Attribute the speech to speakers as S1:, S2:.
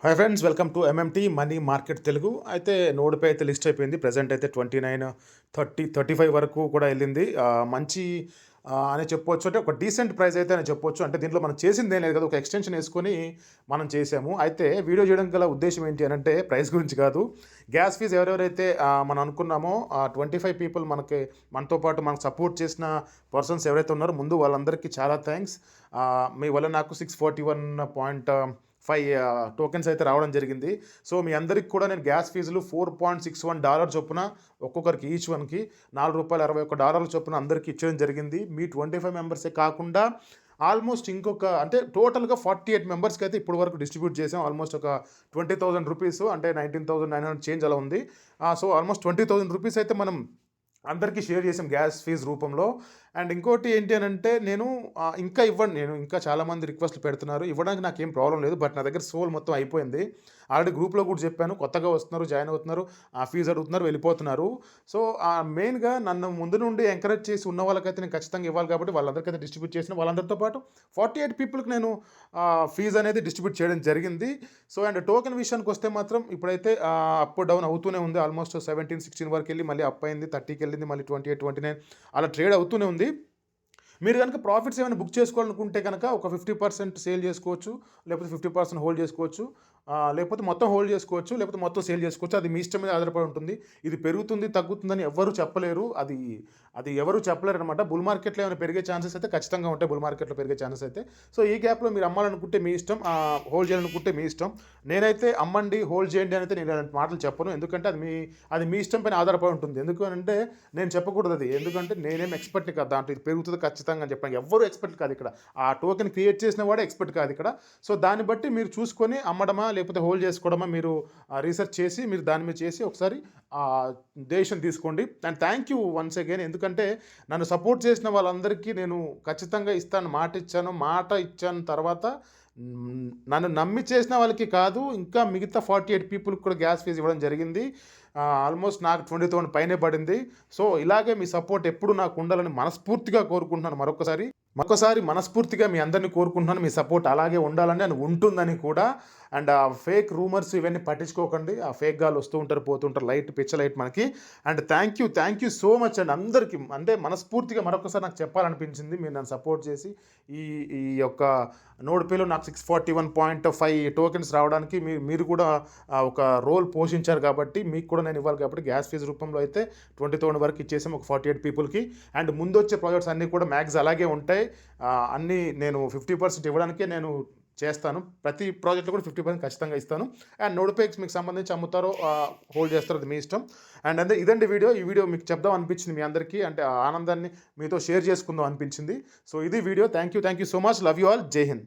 S1: Hi friends, welcome to MMT money market Telugu. అయితే నోడ్పై అయితే list అయిపోయింది. ప్రజెంట్ అయితే 29, 35 వరకు కూడా వెళ్ళింది. మంచి అని చెప్పొచ్చు. అంటే ఒక డీసెంట్ ప్రైస్ అయితే అని చెప్పొచ్చు. అంటే దీంట్లో మనం చేసింది ఏం లేదు కదా, ఒక ఎక్స్టెన్షన్ వేసుకొని మనం చేసాము. అయితే వీడియో చేయడం గల ఉద్దేశం ఏంటి అని అంటే ప్రైస్ గురించి కాదు. గ్యాస్ ఫీజు ఎవరెవరైతే మనం అనుకున్నామో 25 పీపుల్ మనతో పాటు మనకు సపోర్ట్ చేసిన పర్సన్స్ ఎవరైతే ఉన్నారో ముందు వాళ్ళందరికీ చాలా థ్యాంక్స్. మీ వల్ల నాకు 641.5 టోకెన్స్ అయితే రావడం జరిగింది. సో మీ అందరికి కూడా నేను గ్యాస్ ఫీజులు $4.61 చొప్పున ఒక్కొక్కరికి ఈచ్ వన్కి $4.61 చొప్పున అందరికీ ఇచ్చడం జరిగింది. మీ 25 మెంబర్సే కాకుండా ఆల్మోస్ట్ ఇంకొక అంటే టోటల్గా 48 మెంబర్స్కి అయితే ఇప్పుడు వరకు డిస్ట్రిబ్యూట్ చేసాం. ఆల్మోస్ట్ ఒక 20,000 రూపీస్, అంటే 19,900 చేంజ్ అలా ఉంది. సో ఆల్మోస్ట్ 20,000 రూపీస్ అయితే మనం అందరికీ షేర్ చేసాం గ్యాస్ ఫీజు రూపంలో. అండ్ ఇంకోటి ఏంటి అని అంటే నేను ఇంకా ఇవ్వండి, నేను ఇంకా చాలామంది రిక్వెస్ట్లు పెడుతున్నారు, ఇవ్వడానికి నాకేం ప్రాబ్లం లేదు. బట్ నా దగ్గర సోల్ మొత్తం అయిపోయింది. ఆల్రెడీ గ్రూప్లో కూడా చెప్పాను, కొత్తగా వస్తున్నారు, జాయిన్ అవుతున్నారు, ఫీజు అడుగుతున్నారు, వెళ్ళిపోతున్నారు. సో మెయిన్గా నన్ను ముందు నుండి ఎంకరేజ్ చేసి ఉన్న వాళ్ళకైతే నేను ఖచ్చితంగా ఇవ్వాలి కాబట్టి వాళ్ళందరికైతే డిస్ట్రిబ్యూట్ చేసిన వాళ్ళందరితో పాటు 48 పీపుల్కి నేను ఫీజు అనేది డిస్ట్రిబ్యూట్ చేయడం జరిగింది. సో అండ్ టోకెన్ విషయానికి వస్తే మాత్రం ఇప్పుడైతే అప్ డౌన్ అవుతూనే ఉంది. ఆల్మోస్ట్ 17, 16 వరకు వెళ్ళి మళ్ళీ అప్ అయింది, 30కి వెళ్ళింది, మళ్ళీ 28, 29 అలా ట్రేడ్ అవుతూనే ఉంది. మీరు కనుక ప్రాఫిట్స్ ఏమైనా బుక్ చేసుకోవాలనుకుంటే కనుక ఒక 50% సేల్ చేసుకోవచ్చు, లేకపోతే 50% హోల్డ్ చేసుకోవచ్చు, లేకపోతే మొత్తం హోల్డ్ చేసుకోవచ్చు, లేకపోతే మొత్తం సేల్ చేసుకోవచ్చు. అది మీ ఇష్టం మీద ఆధారపడి ఉంటుంది. ఇది పెరుగుతుంది తగ్గుతుందని ఎవ్వరూ చెప్పలేరు. అది ఎవరు చెప్పలేరు అనమాట. బుల్ మార్కెట్లో ఏమైనా పెరిగే ఛాన్సెస్ అయితే ఖచ్చితంగా ఉంటాయి, బుల్ మార్కెట్లో పెరిగే ఛాన్సెస్ అయితే. సో ఈ గ్యాప్లో మీరు అమ్మాలనుకుంటే మీ ఇష్టం, హోల్డ్ చేయాలనుకుంటే మీ ఇష్టం. నేనైతే అమ్మండి, హోల్డ్ చేయండి అని అయితే నేను అలాంటి మాటలు చెప్పను. ఎందుకంటే అది మీ ఇష్టం పైన ఆధారపడి ఉంటుంది. ఎందుకంటే నేను చెప్పకూడదు అది, ఎందుకంటే నేనేం ఎక్స్పర్ట్ని కాదు దాంట్లో. ఇది పెరుగుతుంది ఖచ్చితంగా అని చెప్పాను. ఎవ్వరు ఎక్స్పర్ట్ కాదు ఇక్కడ. ఆ టోకెన్ క్రియేట్ చేసిన వాడే ఎక్స్పర్ట్ కాదు ఇక్కడ. సో దాన్ని బట్టి మీరు చూసుకొని అమ్మడమా లేకపోతే హోల్డ్ చేసుకోవడమా మీరు రీసెర్చ్ చేసి మీరు దాని మీద చేసి ఒకసారి డెసిషన్ తీసుకోండి. And thank you once again. ఎందుకంటే నన్ను సపోర్ట్ చేసిన వాళ్ళందరికీ నేను ఖచ్చితంగా ఇస్తాను, మాట ఇచ్చాను. తర్వాత నన్ను నమ్మి చేసిన వాళ్ళకి కాదు, ఇంకా మిగతా 48 పీపుల్కి కూడా గ్యాస్ ఫీజు ఇవ్వడం జరిగింది. ఆల్మోస్ట్ నాకు 20,000 పైనే పడింది. సో ఇలాగే మీ సపోర్ట్ ఎప్పుడు నాకు ఉండాలని మనస్ఫూర్తిగా కోరుకుంటున్నాను. మరొకసారి మనస్ఫూర్తిగా మీ అందరినీ కోరుకుంటున్నాను. మీ సపోర్ట్ అలాగే ఉండాలని అని ఉంటుందని కూడా. అండ్ ఫేక్ రూమర్స్ ఇవన్నీ పట్టించుకోకండి. ఫేక్ గాలు వస్తూ ఉంటారు, పోతుంటారు, పిచ్చ లైట్ మనకి. And thank you so much అండి అందరికీ. అంటే మనస్ఫూర్తిగా మరొకసారి నాకు చెప్పాలనిపించింది, మీరు నన్ను సపోర్ట్ చేసి ఈ యొక్క నోడ్పేలో నాకు 641.5 టోకెన్స్ రావడానికి మీరు కూడా ఒక రోల్ పోషించారు కాబట్టి మీకు కూడా నేను ఇవ్వాలి కాబట్టి గ్యాస్ ఫీజు రూపంలో అయితే 20,000 వరకు ఇచ్చేసాం ఒక 48 పీపుల్కి. అండ్ ముందు వచ్చే ప్రాజెక్ట్స్ అన్నీ కూడా మ్యాక్స్ అలాగే ఉంటాయి. అన్నీ నేను 50% ఇవ్వడానికే నేను చేస్తాను. ప్రతి ప్రాజెక్ట్లో కూడా 50% ఖచ్చితంగా ఇస్తాను. అండ్ నోడ్పేక్స్ మీకు సంబంధించి అమ్ముతారో హోల్డ్ చేస్తారో అది మీ ఇష్టం. అండ్ అదే ఇదండి వీడియో. ఈ వీడియో మీకు చెప్దాం అనిపించింది, మీ అందరికీ అంటే ఆనందాన్ని మీతో షేర్ చేసుకుందాం అనిపించింది. సో ఇది video. Thank you so much. Love you all. జై హింద్.